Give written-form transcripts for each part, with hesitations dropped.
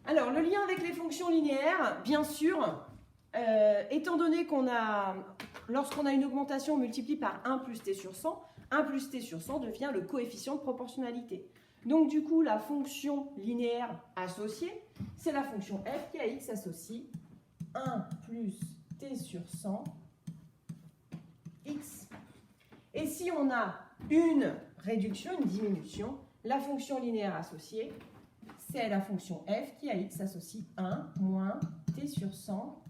Alors, le lien avec les fonctions linéaires, bien sûr, étant donné lorsqu'on a une augmentation, on multiplie par 1 plus t sur 100, 1 plus t sur 100 devient le coefficient de proportionnalité. Donc, du coup, la fonction linéaire associée, c'est la fonction f qui à x associe 1 plus t sur 100 x. Et si on a une réduction, une diminution, la fonction linéaire associée, c'est la fonction f qui à x associe 1 moins t sur 100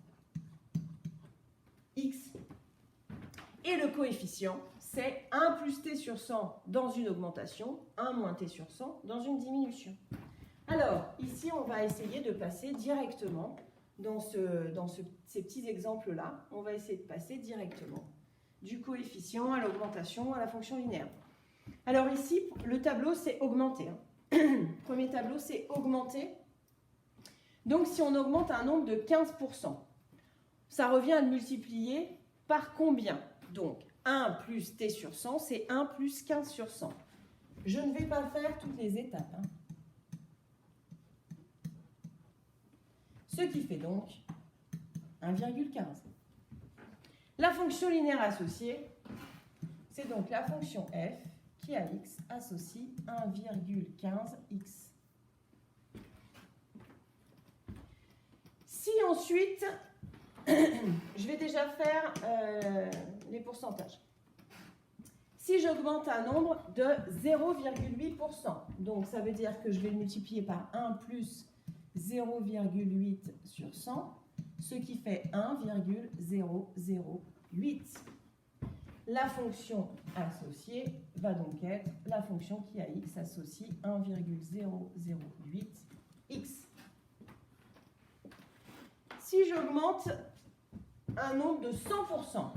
x. Et le coefficient, c'est 1 plus t sur 100 dans une augmentation, 1 moins t sur 100 dans une diminution. Alors, ici, on va essayer de passer directement dans ces petits exemples-là. On va essayer de passer directement du coefficient à l'augmentation à la fonction linéaire. Alors ici, le tableau, c'est augmenté. Premier tableau, c'est augmenté. Donc, si on augmente un nombre de 15%, ça revient à le multiplier par combien? Donc, 1 plus t sur 100, c'est 1 plus 15 sur 100. Je ne vais pas faire toutes les étapes. Ce qui fait donc 1,15. La fonction linéaire associée, c'est donc la fonction f qui à x associe 1,15x. Si ensuite, je vais déjà faire les pourcentages. Si j'augmente un nombre de 0,8%, donc ça veut dire que je vais le multiplier par 1 plus 0,8 sur 100, ce qui fait 1,008. La fonction associée va donc être la fonction qui à x associe 1,008x. Si j'augmente un nombre de 100%,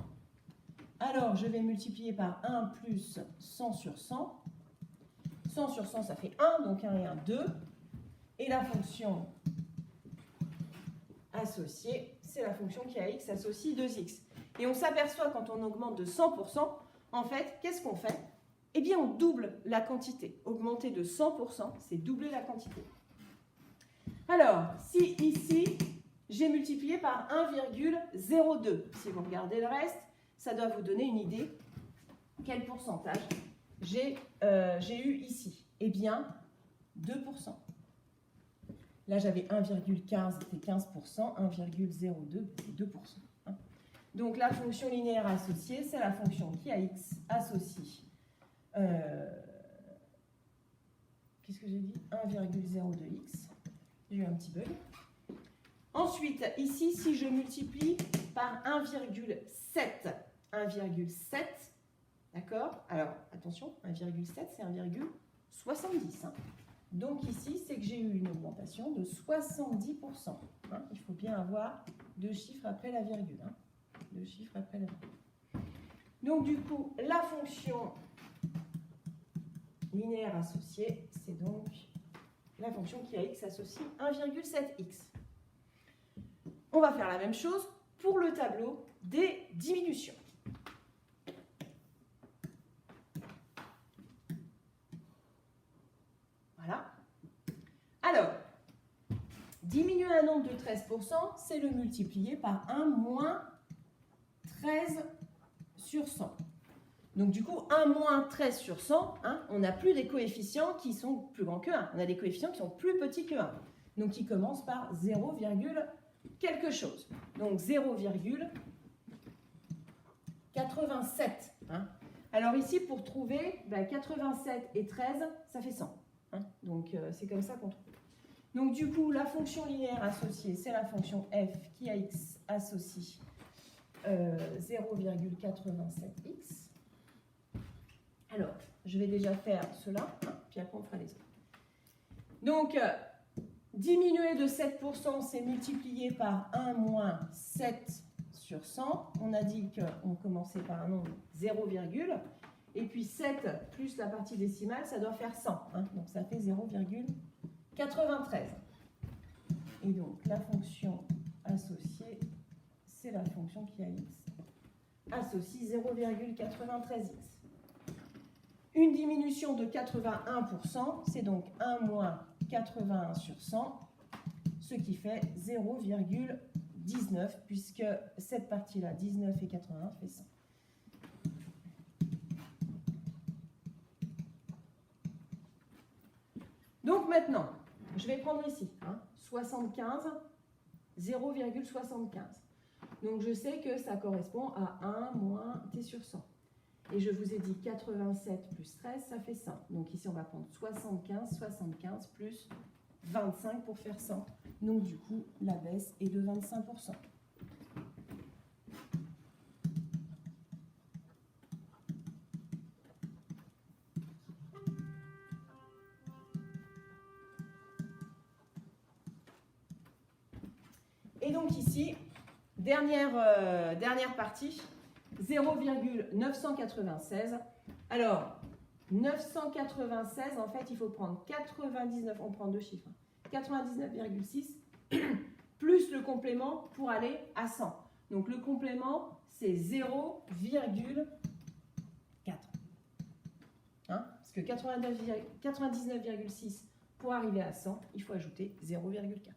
alors je vais multiplier par 1 plus 100 sur 100. 100 sur 100, ça fait 1, donc 1 et 1, 2. Et la fonction associée, c'est la fonction qui à x associe 2x. Et on s'aperçoit quand on augmente de 100%, en fait, qu'est-ce qu'on fait? Eh bien, on double la quantité. Augmenter de 100%, c'est doubler la quantité. Alors, si ici, j'ai multiplié par 1,02, si vous regardez le reste, ça doit vous donner une idée quel pourcentage j'ai eu ici. Eh bien, 2%. Là, j'avais 1,15, c'était 15%, 1,02, c'est 2%. Donc, la fonction linéaire associée, c'est la fonction qui à x associe, qu'est-ce que j'ai dit? 1,02x. J'ai eu un petit bug. Ensuite, ici, si je multiplie par 1,7, d'accord? Alors, attention, 1,7, c'est 1,70. Donc ici, c'est que j'ai eu une augmentation de 70%. Il faut bien avoir deux chiffres après la virgule. Deux chiffres après la virgule. Donc du coup, la fonction linéaire associée, c'est donc la fonction qui à x associe 1,7x. On va faire la même chose pour le tableau des diminutions. Voilà. Alors, diminuer un nombre de 13%, c'est le multiplier par 1 moins 13 sur 100. Donc du coup, 1 moins 13 sur 100, on n'a plus des coefficients qui sont plus grands que 1. On a des coefficients qui sont plus petits que 1. Donc qui commencent par 0, quelque chose. Donc 0,87. Alors ici, pour trouver 87 et 13, ça fait 100. Donc c'est comme ça qu'on trouve. Donc du coup, la fonction linéaire associée, c'est la fonction f qui à x associe 0,87x. Alors, je vais déjà faire cela, puis après on fera les autres. Donc, diminuer de 7%, c'est multiplier par 1 moins 7 sur 100. On a dit qu'on commençait par un nombre 0, et puis 7 plus la partie décimale, ça doit faire 100. Donc ça fait 0,93. Et donc la fonction associée, c'est la fonction qui à x associe 0,93x. Une diminution de 81%, c'est donc 1 moins 81 sur 100. ce qui fait 0,19, puisque cette partie-là, 19 et 81, fait 100. Donc maintenant, je vais prendre ici, 75, 0,75. Donc je sais que ça correspond à 1 moins t sur 100. Et je vous ai dit 87 plus 13, ça fait 100. Donc ici, on va prendre 75 plus 25 pour faire 100. Donc du coup, la baisse est de 25%. Et donc ici, dernière partie, 0,996. Alors, 996, en fait, il faut prendre 99, on prend deux chiffres, 99,6 plus le complément pour aller à 100. Donc le complément, c'est 0,4. Parce que 99,6 pour arriver à 100, il faut ajouter 0,4.